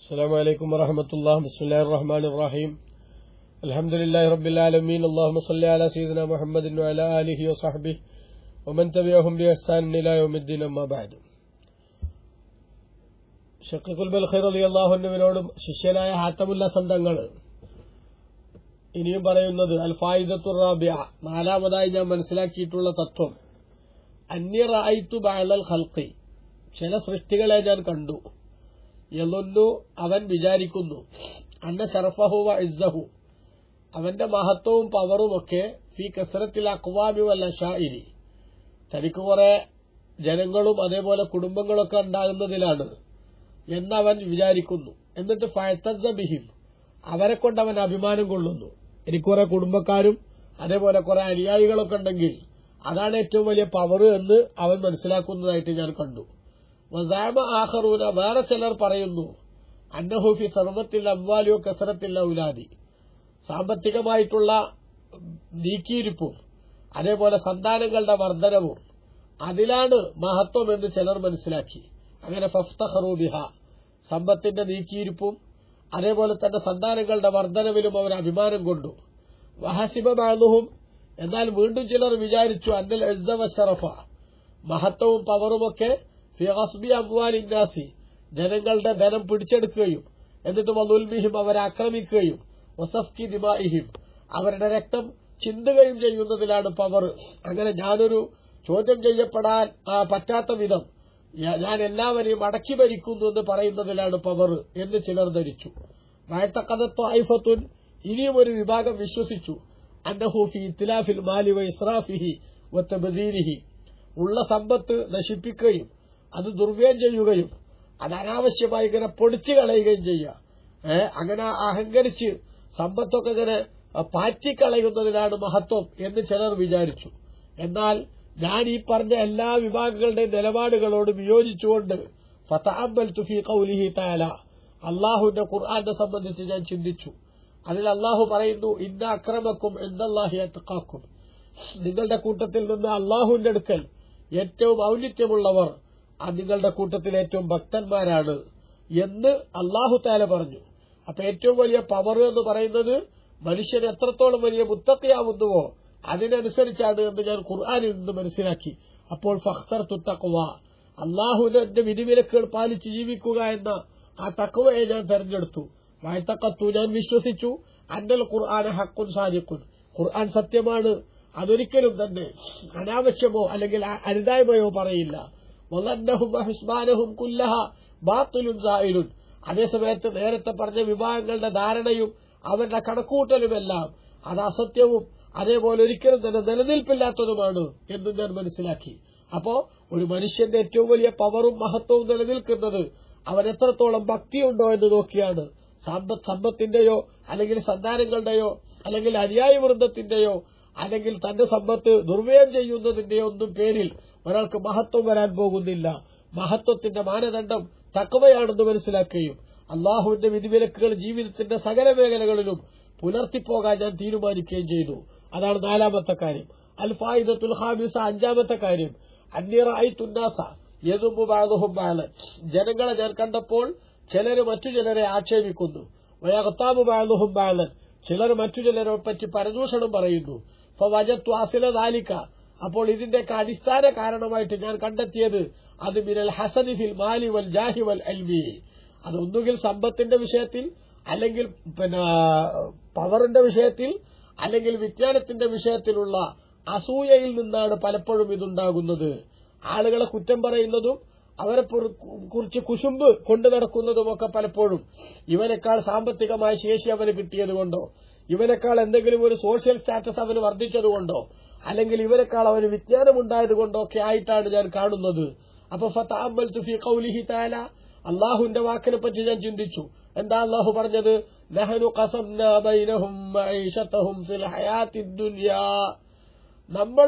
السلام عليكم ورحمة الله. بسم الله الرحمن الرحيم. الحمد لله رب العالمين. اللهم صل على سيدنا محمد وعلى آله وصحبه ومن تبعهم بإحسان إلى يوم الدين. أما بعد. ഷഖീഖുൽ ബൽഖി റളിയല്ലാഹു അൻഹുവിനോട് ശിഷ്യനായ ഹാത്തമുല്ല സന്തങ്ങൾ ഇനിയും പറയുന്നത് അൽ ഫായിദത്തുർ റാബിഅ, നാലാമതായി ഞാൻ മനസ്സിലാക്കിയിട്ടുള്ള തത്വം, അന്നി റഅയ്തു ബഅലൽ ഖൽഖി, ചില സൃഷ്ടികളെ ഞാൻ കണ്ടു, യളുന്നു, അവൻ വിചാരിക്കുന്നു, അന്ന ശറഫഹു വ ഇസ്സഹു, അവന്റെ മഹത്വവും പവറുമൊക്കെ ഫീ കസ്റത്തിൽ അഖ്വാമി വൽ അശാഇരി, തനിക്ക് കുറെ ജനങ്ങളും അതേപോലെ കുടുംബങ്ങളൊക്കെ ഉണ്ടാകുന്നതിലാണ് എന്നവൻ വിചാരിക്കുന്നു. എന്നിട്ട് ഫയതസ്സ ബിഹിം, അവരെ കൊണ്ട് അവൻ അഭിമാനം കൊള്ളുന്നു. എനിക്ക് കുറെ കുടുംബക്കാരും അതേപോലെ കുറെ അനുയായികളൊക്കെ ഉണ്ടെങ്കിൽ അതാണ് ഏറ്റവും വലിയ പവർ എന്ന് അവൻ മനസ്സിലാക്കുന്നതായിട്ട് ഞാൻ കണ്ടു. വസഅമ ആഖറൂന, വേറെ ചിലർ പറയുന്നു, അന്നഹു ഫി സർവത്തിൽ അംവാലി വ കസറത്തിൽ ഔലാദി, സാമ്പത്തികമായിട്ടുള്ള നീക്കിയിരിപ്പും അതേപോലെ സന്താനങ്ങളുടെ വർധനവും അതിലാണ് മഹത്വം എന്ന് ചിലർ മനസ്സിലാക്കി. അങ്ങനെ ഫഫ്തഖറൂ ബിഹ, സമ്പത്തിന്റെ നീക്കിയിരിപ്പും അതേപോലെ തന്നെ സന്താനങ്ങളുടെ വർധനവിലും അവർ അഭിമാനം കൊണ്ടു. വഹസിബ ബഅ്ദുഹും, എന്നാൽ വീണ്ടും ചിലർ വിചാരിച്ചു, അന്നൽ ഇസ്സ വശറഫ, മഹത്വവും പവറുമൊക്കെ ഫി ഗസ്ബി അംവാലിൻ നാസി, ജനങ്ങളുടെ ധനം പിടിച്ചെടുക്കുകയും എന്നിട്ട് വദുൽമിഹിം, അവരെ ആക്രമിക്കുകയും വസഫ്കി ദിമാഇഹിം, അവരുടെ രക്തം ചിന്തുകയും ചെയ്യുന്നതിലാണ് പവർ. അങ്ങനെ ഞാനൊരു ചോദ്യം ചെയ്യപ്പെടാൻ പറ്റാത്ത വിധം ഞാൻ എല്ലാവരെയും അടക്കി ഭരിക്കുന്നു എന്ന് പറയുന്നതിലാണ് പവർ എന്ന് ചിലർ ധരിച്ചു. വയത്തഖദത്തു ഐഫത്തുൻ, ഇനിയും ഒരു വിഭാഗം വിശ്വസിച്ചു, അന്നഹു ഫി ഇത്ലാഫിൽ മാലി വ ഇസ്റാഫിഹി വ തബ്ദീരിഹി, ഉള്ള സമ്പത്ത് നശിപ്പിക്കുകയും അത് ദുർവ്യയം ചെയ്യുകയും അത് അനാവശ്യമായി ഇങ്ങനെ പൊടിച്ചു കളയുകയും ചെയ്യുക, അങ്ങനെ അഹങ്കരിച്ച് സമ്പത്തൊക്കെ ഇങ്ങനെ പാറ്റിക്കളയുന്നതിനാണ് മഹത്വം എന്ന് ചിലർ വിചാരിച്ചു. എന്നാൽ ഞാൻ ഈ പറഞ്ഞ എല്ലാ വിഭാഗങ്ങളുടെയും നിലപാടുകളോട് വിയോജിച്ചുകൊണ്ട് ഫതഅമ്മൽതു ഫീ ഖൗലിഹി തആല, അല്ലാഹുവിന്റെ ഖുർആനെ സംബന്ധിച്ച് ഞാൻ ചിന്തിച്ചു. അതിൽ അല്ലാഹു പറയുന്നു, ഇന്ന അക്രമക്കും ഇൻദല്ലാഹി അത്ഖാക്കും, നിങ്ങളുടെ കൂട്ടത്തിൽ നിന്ന് അല്ലാഹുവിന്റെ അടുക്കൽ ഏറ്റവും ഔന്നിത്യമുള്ളവർ നിങ്ങളുടെ കൂട്ടത്തിൽ ഏറ്റവും ഭക്തന്മാരാണ് എന്ന് അല്ലാഹു തആല പറഞ്ഞു. അപ്പൊ ഏറ്റവും വലിയ പവർ എന്ന് പറയുന്നത് മനുഷ്യൻ എത്രത്തോളം വലിയ മുത്തഖിയാവുന്നുവോ അതിനനുസരിച്ചാണ് എന്ന് ഞാൻ ഖുർആനിൽ നിന്ന് മനസ്സിലാക്കി. അപ്പോൾ ഫഖ്തർതു തഖ്വ, അല്ലാഹുവിന്റെ വിധിവിലക്കുകൾ പാലിച്ച് ജീവിക്കുക എന്ന ആ തഖ്വയെ ഞാൻ തെരഞ്ഞെടുത്തു. വയത്തഖത്തു, ഞാൻ വിശ്വസിച്ചു, അന്നൽ ഖുർആന ഹഖ്ഖുൻ സാദിഖുൻ, ഖുർആൻ സത്യമാണ്, അതൊരിക്കലും തന്നെ അനാവശ്യമോ അല്ലെങ്കിൽ അരുതായ്മയോ പറയില്ല. വലന്നഹും വഹിസ്ബാനഹും കുല്ലഹ ബാത്തിലുൻ സായിലുൻ, അതേസമയത്ത് നേരത്തെ പറഞ്ഞ വിഭാഗങ്ങളുടെ ധാരണയും അവരുടെ കണക്കൂട്ടലുമെല്ലാം അത് അസത്യവും അതേപോലെ ഒരിക്കലും തന്നെ നിലനിൽപ്പില്ലാത്തതുമാണ് എന്നും ഞാൻ മനസ്സിലാക്കി. അപ്പോ ഒരു മനുഷ്യന്റെ ഏറ്റവും വലിയ പവറും മഹത്വവും നിലനിൽക്കുന്നത് അവൻ എത്രത്തോളം ഭക്തിയുണ്ടോ എന്ന് നോക്കിയാണ്. സമ്പത്തിന്റെയോ അല്ലെങ്കിൽ സന്താനങ്ങളുടെയോ അല്ലെങ്കിൽ അനുയായി വൃന്ദത്തിന്റെയോ അല്ലെങ്കിൽ തന്റെ സമ്പത്ത് ദുർവ്യയം ചെയ്യുന്നതിന്റെയോ ഒന്നും പേരിൽ ഒരാൾക്ക് മഹത്വം വരാൻ പോകുന്നില്ല. മഹത്വത്തിന്റെ മാനദണ്ഡം തഖ്വയാണെന്ന് മനസ്സിലാക്കുകയും അള്ളാഹുവിന്റെ വിധിവിലക്കുകൾ ജീവിതത്തിന്റെ സകല മേഖലകളിലും പുലർത്തിപ്പോകാൻ ഞാൻ തീരുമാനിക്കുകയും ചെയ്തു. അതാണ് നാലാമത്തെ കാര്യം. അൽ ഫായിദത്തുൽ ഖാമിസ, അഞ്ചാമത്തെ കാര്യം, അന്നി റഅയ്തു നാസ യദുബു ബഅ്ദുഹും ബഅ്ദൻ, ജനങ്ങളെ ഞാൻ കണ്ടപ്പോൾ ചിലർ മറ്റു ചിലരെ ആക്ഷേപിക്കുന്നു. വയഗ്താബു ബഅ്ദുഹും ബഅ്ദൻ, ചിലർ മറ്റു ചിലരെ പറ്റി പരദൂഷണം പറയുന്നു. ഫവജത്തു അസ്ല ദാലിക, അപ്പോൾ ഇതിന്റെയൊക്കെ അടിസ്ഥാന കാരണമായിട്ട് ഞാൻ കണ്ടെത്തിയത് അത് മിനൽ ഹസദി ഫിൽ മാലി വൽ ജാഹി വൽ ഇൽമി, അത് ഒന്നുകിൽ സമ്പത്തിന്റെ വിഷയത്തിൽ അല്ലെങ്കിൽ പവറിന്റെ വിഷയത്തിൽ അല്ലെങ്കിൽ വിജ്ഞാനത്തിന്റെ വിഷയത്തിലുള്ള അസൂയയിൽ നിന്നാണ് പലപ്പോഴും ഇതുണ്ടാകുന്നത്. ആളുകളെ കുറ്റം പറയുന്നതും അവരെ കുറിച്ച് കുശുമ്പ് കൊണ്ടു നടക്കുന്നതുമൊക്കെ പലപ്പോഴും ഇവനേക്കാൾ സാമ്പത്തികമായ ശേഷി അവന് കിട്ടിയതുകൊണ്ടോ ഇവനേക്കാൾ എന്തെങ്കിലും ഒരു സോഷ്യൽ സ്റ്റാറ്റസ് അവന് വർദ്ധിച്ചതുകൊണ്ടോ അല്ലെങ്കിൽ ഇവനേക്കാൾ അവന് വിജ്ഞാനമുണ്ടായതുകൊണ്ടോ ഒക്കെ ആയിട്ടാണ് ഞാൻ കാണുന്നത്. അപ്പൊ ഫതഅമ്മൽതു ഫീ ഖൗലിഹി തആല, അല്ലാഹുവിന്റെ വാക്കിനെ പറ്റി ഞാൻ ചിന്തിച്ചു. എന്താ അല്ലാഹു പറഞ്ഞത്? നഹ്നു ഖസംനാ ബൈനഹും മഈശതഹും ഫിൽ ഹയാത്തിദ് ദുനിയാ, നമ്മൾ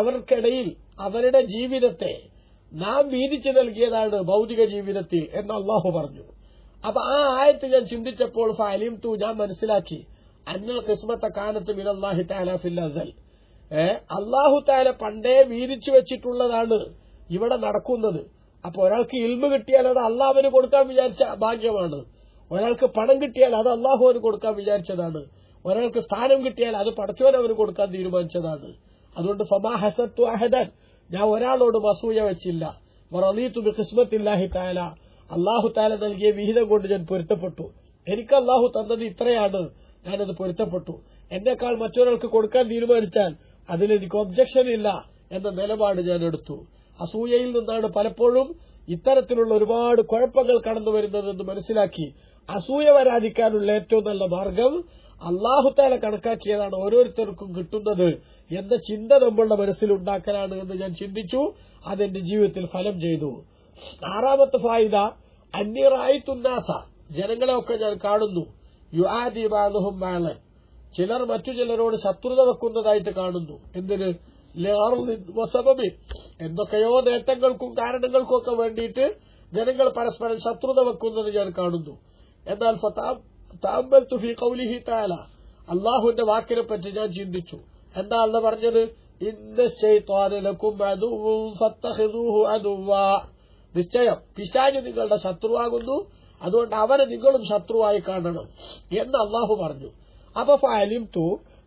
അവർക്കിടയിൽ അവരുടെ ജീവിതത്തെ നാം വീതിച്ചു നൽകിയതാണ് ഭൗതിക ജീവിതത്തിൽ എന്ന് അല്ലാഹു പറഞ്ഞു. അപ്പൊ ആ ആയത്ത് ഞാൻ ചിന്തിച്ചപ്പോൾ ഫഅലിംതു, ഞാൻ മനസ്സിലാക്കി, അന്നൽ ഖിസ്മത കാനത്ത് മിനല്ലാഹി തആല ഫിൽ അസൽ, അല്ലാഹു തആല പണ്ടേ വീതിച്ചു വെച്ചിട്ടുള്ളതാണ് ഇവിടെ നടക്കുന്നത്. അപ്പൊ ഒരാൾക്ക് ഇൽമ് കിട്ടിയാൽ അത് അള്ളാഹുവിന് കൊടുക്കാൻ വിചാരിച്ച ഭാഗ്യമാണ്. ഒരാൾക്ക് പണം കിട്ടിയാൽ അത് അള്ളാഹുവിന് കൊടുക്കാൻ വിചാരിച്ചതാണ്. ഒരാൾക്ക് സ്ഥാനം കിട്ടിയാൽ അത് പടച്ചോൻ അവന് കൊടുക്കാൻ തീരുമാനിച്ചതാണ്. അതുകൊണ്ട് ഫമാ ഹസത്തു അഹദൻ, ഞാൻ ഒരാളോട് അസൂയ വെച്ചില്ല. വറളീതു ബിഖിസ്മത്തില്ലാഹി തആല, അള്ളാഹു തആല നൽകിയ വിഹിതം കൊണ്ട് ഞാൻ പൊരുത്തപ്പെട്ടു. എനിക്ക് അള്ളാഹു തന്നത് ഇത്രയാണ്, ഞാനത് പൊരുത്തപ്പെട്ടു. എന്നെക്കാൾ മറ്റൊരാൾക്ക് കൊടുക്കാൻ തീരുമാനിച്ചാൽ അതിലെനിക്ക് ഒബ്ജക്ഷൻ ഇല്ല എന്ന നിലപാട് ഞാൻ എടുത്തു. അസൂയയിൽ നിന്നാണ് പലപ്പോഴും ഇത്തരത്തിലുള്ള ഒരുപാട് കുഴപ്പങ്ങൾ കടന്നു വരുന്നതെന്ന് മനസ്സിലാക്കി അസൂയ വരാതിരിക്കാനുള്ള ഏറ്റവും നല്ല മാർഗം അള്ളാഹു തആല കണക്കാക്കിയതാണ് ഓരോരുത്തർക്കും കിട്ടുന്നത് എന്ന ചിന്ത നമ്മളുടെ മനസ്സിലുണ്ടാക്കലാണ് എന്ന് ഞാൻ ചിന്തിച്ചു. അതെന്റെ ജീവിതത്തിൽ ഫലം ചെയ്തു. ആറാമത്തെ ഫായിദ, അന്നി റഅയ്തുന്നാസ, ജനങ്ങളെയൊക്കെ ഞാൻ കാണുന്നു. യുആദി ബഅദുഹും ബഅദൻ, ചിലർ മറ്റു ചിലരോട് ശത്രുത വെക്കുന്നതായിട്ട് കാണുന്നു. എന്തിന്? വസബബിൻ, എന്തൊക്കെയോ നേട്ടങ്ങൾക്കും കാരണങ്ങൾക്കും ഒക്കെ വേണ്ടിയിട്ട് ജനങ്ങൾ പരസ്പരം ശത്രുത വെക്കുന്നത് ഞാൻ കാണുന്നു. എന്നാൽ തഅമ്മൽതു ഫീ ഖൗലിഹി തആല, അല്ലാഹുവിന്റെ വാക്കിനെ പറ്റി ഞാൻ ചിന്തിച്ചു. എന്താ അല്ലാഹു പറഞ്ഞത്? ഇന്ന ശൈത്വാന ലക്കും അദുവ്വുൻ ഫത്തഖിദൂഹു അദുവ്വാ, നിശ്ചയം പിശാച് നിങ്ങളുടെ ശത്രുവാകുന്നു, അതുകൊണ്ട് അവനെ നിങ്ങളും ശത്രുവായി കാണണം എന്ന് അല്ലാഹു പറഞ്ഞു. അപ്പൊ ഫഅലിംതു,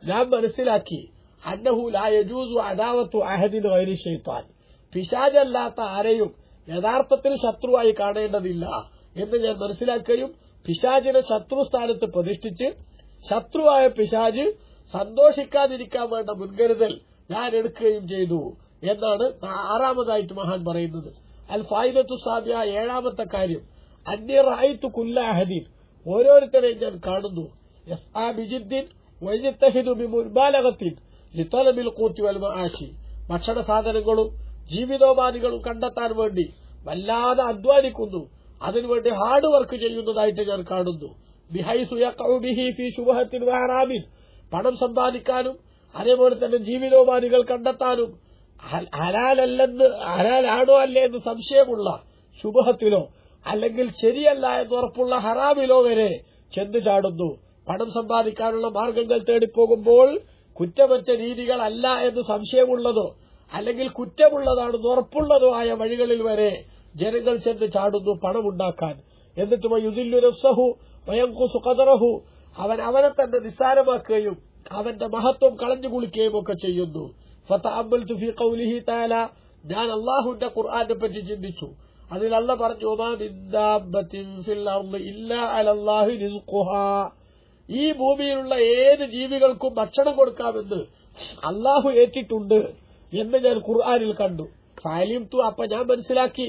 ഞാൻ മനസ്സിലാക്കി, അന്നഹു ലാ യജൂസു അദാവത്തു അഹദിൻ ഗൈരി ശൈത്താൻ, പിശാചല്ലാത്ത ആരെയും യഥാർത്ഥത്തിൽ ശത്രുവായി കാണേണ്ടതില്ല എന്ന് ഞാൻ മനസ്സിലാക്കുകയും പിശാചിനെ ശത്രുസ്ഥാനത്ത് പ്രതിഷ്ഠിച്ച് ശത്രുവായ പിശാച് സന്തോഷിക്കാതിരിക്കാൻ വേണ്ട മുൻകരുതൽ ഞാൻ എടുക്കുകയും ചെയ്തു എന്നാണ് ആറാമതായിട്ട് മഹാൻ പറയുന്നത്. അൽ ഫായിദത്തു സാബിയ, ഏഴാമത്തെ കാര്യം, അന്നി റഅയ്തു കുല്ല അഹദിൻ, ഓരോരുത്തരെയും ഞാൻ കാണുന്നു. യസ്ആ ബിജിദ്ദിൻ വയജ്തഹിദു ബിമുബാലഗത്തിൻ ലിതലബിൽ ഖൂത്തി വൽ മആശി, ഭക്ഷണ സാധനങ്ങളും ജീവിതോപാധികളും കണ്ടെത്താൻ വേണ്ടി വല്ലാതെ അധ്വാനിക്കുന്നു, അതിനുവേണ്ടി ഹാർഡ് വർക്ക് ചെയ്യുന്നതായിട്ട് ഞാൻ കാണുന്നു. ബിഹൈസു യഖഉ ബിഹി ഫീ ശുബഹത്തിൻ വഹറാമിൻ, പണം സമ്പാദിക്കാനും അതേപോലെ തന്നെ ജീവിതോപാധികൾ കണ്ടെത്താനും ഹലാലാണോ അല്ലേ എന്ന് സംശയമുള്ള ശുബഹത്തിലോ അല്ലെങ്കിൽ ശരിയല്ല എന്ന് ഉറപ്പുള്ള ഹറാമിലോ വരെ ചെന്നു ചാടുന്നു. പണം സമ്പാദിക്കാനുള്ള മാർഗങ്ങൾ തേടിപ്പോകുമ്പോൾ കുറ്റമറ്റ രീതികളല്ല എന്ന് സംശയമുള്ളതോ അല്ലെങ്കിൽ കുറ്റമുള്ളതാണെന്ന് ഉറപ്പുള്ളതോ ആയ വഴികളിൽ വരെ ജനങ്ങൾ ചെന്ന് ചാടുന്നു പണമുണ്ടാക്കാൻ. എന്നിട്ട് വയുദില്ലു നഫ്സഹു വയൻഖുസു ഖദറഹു, അവനെ തന്നെ നിസ്സാരമാക്കുകയും അവന്റെ മഹത്വം കളഞ്ഞു കുളിക്കുകയും ഒക്കെ ചെയ്യുന്നു. ഫതഅമ്മൽതു ഫീ ഖൗലിഹി തആല, ഞാൻ അല്ലാഹുവിന്റെ ഖുർആനെ പറ്റി ചിന്തിച്ചു. അതിൽ അല്ലാഹു പറഞ്ഞു, വമാ മിൻ ദാബത്തിൻ ഫിൽ അർളി ഇല്ലാ അലല്ലാഹി റിസ്ഖുഹാ, ഈ ഭൂമിയിലുള്ള ഏത് ജീവികൾക്കും ഭക്ഷണം കൊടുക്കാമെന്ന് അല്ലാഹു ഏറ്റിട്ടുണ്ട് എന്ന് ഞാൻ ഖുർആനിൽ കണ്ടു. ഫഅലിംതു, അപ്പൊ ഞാൻ മനസ്സിലാക്കി,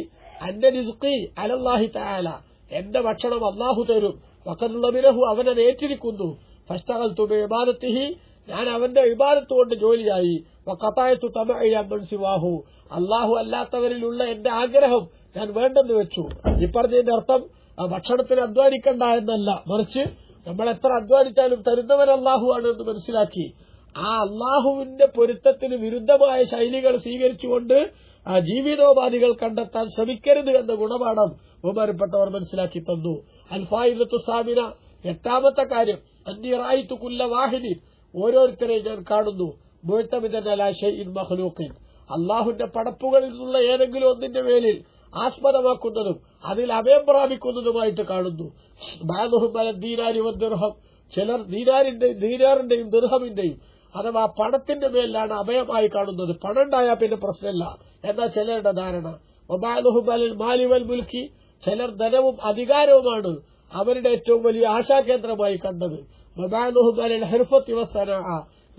അന്ന റിസ്ഖി അലല്ലാഹി തആല, എന്റെ ഭക്ഷണം അല്ലാഹു തരും. വഖദ് ലബിനഹു, അവനെ ഏറ്റിരിക്കുന്നു. ഫസ്തഗൽതു ബിഇബാദത്തിഹി, ഞാൻ അവന്റെ ഇബാദത്ത് കൊണ്ട് ജോലിയായി. വഖതഅതു തമഇ അമ്മൻ സിവാഹു, അല്ലാഹു അല്ലാത്തവരിലുള്ള എന്റെ ആഗ്രഹം ഞാൻ വേണ്ടെന്ന് വെച്ചു. ഈ പറഞ്ഞതിന്റെ അർത്ഥം ഭക്ഷണത്തിന് അധ്വാനിക്കണ്ട എന്നല്ല, മറിച്ച് നമ്മൾ എത്ര അധ്വാനിച്ചാലും തരുന്നവൻ അല്ലാഹു ആണ് എന്ന് മനസ്സിലാക്കി ആ അല്ലാഹുവിന്റെ പൊരുത്തത്തിന് വിരുദ്ധമായ ശൈലികൾ സ്വീകരിച്ചുകൊണ്ട് ആ ജീവിതോപാധികൾ കണ്ടെത്താൻ ശ്രമിക്കരുത് എന്ന ഗുണപാഠം ബഹുമാനപ്പെട്ടവർ മനസ്സിലാക്കി തന്നു. അൽ ഫായിദത്തു സാമിന, എട്ടാമത്തെ കാര്യം, അന്നി റഅയ്തു കുല്ല വാഹിദിൻ, ഓരോരുത്തരെ ഞാൻ കാണുന്നു. മുഅ്തമിദൻ അലാ ശൈഇൻ മഖ്ലൂഖിൻ, അല്ലാഹുവിന്റെ പടപ്പുകളിൽ നിന്നുള്ള ഏതെങ്കിലും ഒന്നിന്റെ മേലിൽ ആസ്പദമാക്കുന്നതും അതിൽ അഭയം പ്രാപിക്കുന്നതുമായിട്ട് കാണുന്നു. ബഅദുഹും അല ദീനാരി വദ്ദിർഹം, ചിലർ ദീനാറിന്റെയും ദിർഹമിന്റെയും അഥവാ പണത്തിന്റെ മേലാണ് അഭയമായി കാണുന്നത്. പണം ഉണ്ടായാൽ പിന്നെ പ്രശ്നമില്ല എന്നാ ചിലരുടെ ധാരണ. വബഅദുഹും അലൽ മാലി വൽ മുൽക്കി, ചിലർ ധനവും അധികാരവുമാണ് അവരുടെ ഏറ്റവും വലിയ ആശാകേന്ദ്രമായി കണ്ടത്. വബഅദുഹും അലൽ ഹിർഫത്തി വസ്സനാഅ,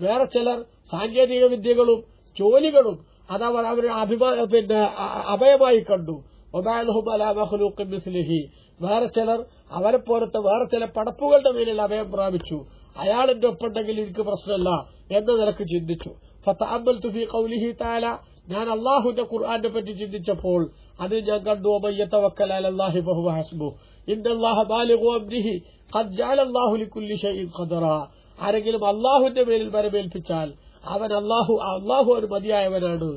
വേറെ ചിലർ സാങ്കേതിക വിദ്യകളും ജോലികളും അഥവാ അവരുടെ അഭയമായി കണ്ടു. വബഅദുഹും അലാ മഖ്ലൂഖിൻ മിസ്ലിഹി, വേറെ ചിലർ അവരെ പോലത്തെ വേറെ ചില പടപ്പുകളുടെ മേലിൽ അഭയം പ്രാപിച്ചു. അയാളിന്റെ ഒപ്പുണ്ടെങ്കിൽ എനിക്ക് പ്രശ്നമല്ല എന്ന നിലക്ക് ചിന്തിച്ചു. ഫതഅമ്മൽതു ഫീ ഖൗലിഹി തആല, ഞാൻ അല്ലാഹുവിന്റെ ഖുർആനെ പറ്റി ചിന്തിച്ചപ്പോൾ അതിൽ ഞാൻ കണ്ടു, വമൻ യതവക്കൽ അലല്ലാഹി ഫഹുവ ഹസ്ബുഹു ഇന്നല്ലാഹ ബാലിഗു അംരിഹി ഖദ് ജഅലല്ലാഹു ലികുല്ലി ഷൈഇൻ ഖദറാ, ആരെങ്കിലും അല്ലാഹുവിന്റെ മേലിൽ വരമേൽപ്പിച്ചാൽ അവൻ അല്ലാഹു അവന് മതിയായവനാണ്.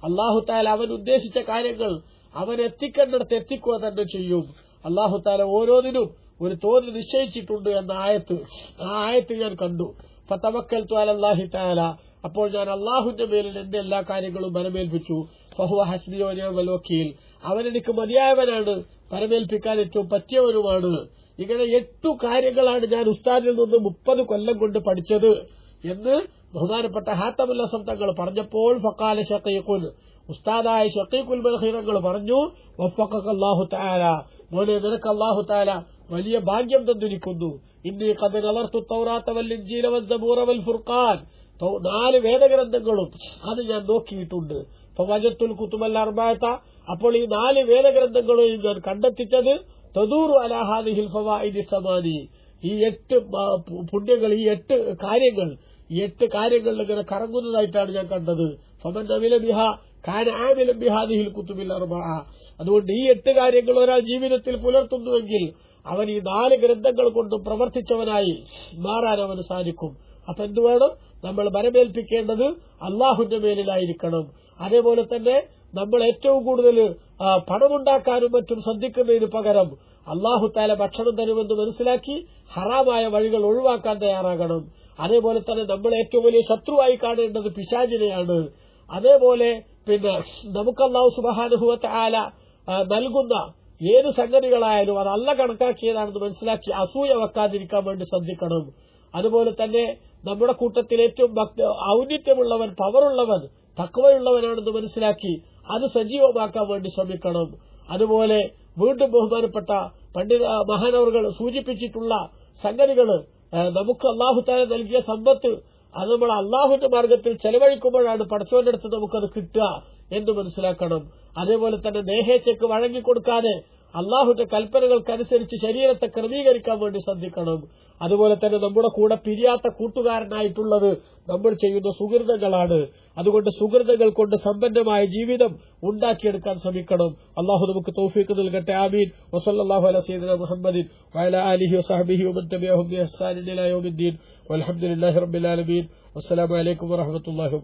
അല്ലാഹു തആല അവൻ ഉദ്ദേശിച്ച കാര്യങ്ങൾ അവൻ എത്തിക്കേണ്ടിടത്ത് എത്തിക്കുക തന്നെ ചെയ്യും. അല്ലാഹു തആല ഓരോന്നിനും ഒരു തോത് നിശ്ചയിച്ചിട്ടുണ്ട് എന്ന ആയത്ത് ഞാൻ കണ്ടു. ഫതവക്കൽതു അലല്ലാഹി തആല, അപ്പോൾ ഞാൻ അള്ളാഹുവിന്റെ മേലിൽ എന്റെ എല്ലാ കാര്യങ്ങളും പരമേൽപ്പിച്ചു. ഫഹുവ ഹസ്ബി വ നിഅമൽ വക്കീൽ, അവനെനിക്ക് മതിയായവനാണ്, പരമേൽപ്പിക്കാൻ ഏറ്റവും പറ്റിയവനുമാണ്. ഇങ്ങനെ 8 കാര്യങ്ങളാണ് ഞാൻ ഉസ്താദിൽ നിന്ന് 30 കൊല്ലം കൊണ്ട് പഠിച്ചത് എന്ന് ബഹുമാനപ്പെട്ട ഹാത്തമുൽ ഹസൻ തങ്ങൾ പറഞ്ഞപ്പോൾ ഫഖാല ശഖീഖുൻ, ഉസ്താദായ ശഖീഖുൽ ബൽഖി തങ്ങൾ പറഞ്ഞു, വഫഖക അല്ലാഹു തആല, മോനെ നിനക്ക് അല്ലാഹു തആല വലിയ ഭാഗ്യം തന്നിരിക്കുന്നു. ഇന്നി ഖദ് നളർതു തൗറാത്ത വൽ ഇൻജീല വൽ സബൂറ വൽ ഫുർഖാൻ, 4 വേദഗ്രന്ഥങ്ങളും അത് ഞാൻ നോക്കിയിട്ടുണ്ട്. ഫവജത്തുൽ കുതുബൽ അർബഅത, അപ്പോൾ ഈ 4 വേദഗ്രന്ഥങ്ങളെയും ഞാൻ കണ്ടെത്തിച്ചത് തദൂറു അലാ ഹാദിഹിൽ ഫവായിദി സമാനി, ഈ 8 പുണ്യങ്ങൾ, ഈ 8 കാര്യങ്ങൾ, ഈ 8 കാര്യങ്ങളിൽ ഇങ്ങനെ കറങ്ങുന്നതായിട്ടാണ് ഞാൻ കണ്ടത്. ഫമൻ അമില ബിഹ കാന ആമിലൻ ബിഹാദിഹിൽ കുതുബിൽ അർബഅ, അതുകൊണ്ട് ഈ 8 കാര്യങ്ങൾ ഒരാൾ ജീവിതത്തിൽ പുലർത്തുന്നുവെങ്കിൽ അവൻ ഈ 4 ഗ്രന്ഥങ്ങൾ കൊണ്ട് പ്രവർത്തിച്ചവനായി മാറാൻ അവന് സാധിക്കും. അപ്പൊ എന്തു വേണം? നമ്മൾ ബരമേൽപ്പിക്കേണ്ടത് അള്ളാഹുവിന്റെ മേലിലായിരിക്കണം. അതേപോലെ തന്നെ നമ്മൾ ഏറ്റവും കൂടുതൽ പണമുണ്ടാക്കാനും മറ്റും ശ്രദ്ധിക്കുന്നതിന് പകരം അള്ളാഹു തആല ഭക്ഷണം തരുമെന്ന് മനസ്സിലാക്കി ഹറാമായ വഴികൾ ഒഴിവാക്കാൻ തയ്യാറാകണം. അതേപോലെ തന്നെ നമ്മൾ ഏറ്റവും വലിയ ശത്രുവായി കാണേണ്ടത് പിശാചിനെയാണ്. അതേപോലെ പിന്നെ നമുക്ക് അല്ലാഹു സുബ്ഹാനഹു വ തആല നൽകുന്ന ഏത് സംഗതികളായാലും അത് അല്ലാഹ് കണക്കാക്കിയതാണെന്ന് മനസ്സിലാക്കി അസൂയ വെക്കാതിരിക്കാൻ വേണ്ടി ശ്രദ്ധിക്കണം. അതുപോലെ തന്നെ നമ്മുടെ കൂട്ടത്തിൽ ഏറ്റവും ഔന്നിത്യമുള്ളവൻ, പവറുള്ളവൻ, തഖ്വയുള്ളവനാണെന്ന് മനസ്സിലാക്കി അത് സജീവമാക്കാൻ വേണ്ടി ശ്രമിക്കണം. അതുപോലെ വീണ്ടും ബഹുമാനപ്പെട്ട പണ്ഡിത മഹാനവറുകൾ സൂചിപ്പിച്ചിട്ടുള്ള സംഗതികൾ, നമുക്ക് അല്ലാഹു തആല നൽകിയ സമ്പത്ത് അത് നമ്മൾ അള്ളാഹുവിന്റെ മാർഗത്തിൽ ചെലവഴിക്കുമ്പോഴാണ് പടച്ചവന്റെ അടുത്ത് നമുക്കത് കിട്ടുക എന്ന് മനസ്സിലാക്കണം. അതേപോലെ തന്നെ ദേഹേച്ഛയ്ക്ക് വഴങ്ങിക്കൊടുക്കാതെ അള്ളാഹുവിന്റെ കൽപ്പനകൾക്കനുസരിച്ച് ശരീരത്തെ ക്രമീകരിക്കാൻ വേണ്ടി ശ്രദ്ധിക്കണം. അതുപോലെ തന്നെ നമ്മുടെ കൂടെ പിരിയാത്ത കൂട്ടുകാരനായിട്ടുള്ളത് നമ്മൾ ചെയ്യുന്ന സുഹൃതങ്ങളാണ്. അതുകൊണ്ട് സുഹൃതങ്ങൾ കൊണ്ട് സമ്പന്നമായ ജീവിതം ഉണ്ടാക്കിയെടുക്കാൻ ശ്രമിക്കണം. അള്ളാഹു നമുക്ക് തൗഫീഖ് നൽകട്ടെ. ആമീൻ. വസല്ലല്ലാഹു അലാ സയ്യിദിനാ മുഹമ്മദിൻ വഅലാ ആലിഹി വസഹ്ബിഹി വമൻ തബിഅഹും ബിഇഹ്സാനിൻ ഇലാ യൗമിദ്ദീൻ വൽഹംദുലില്ലാഹി റബ്ബിൽ ആലമീൻ. വസ്സലാമു അലൈക്കും വറഹ്മത്തുള്ളാഹി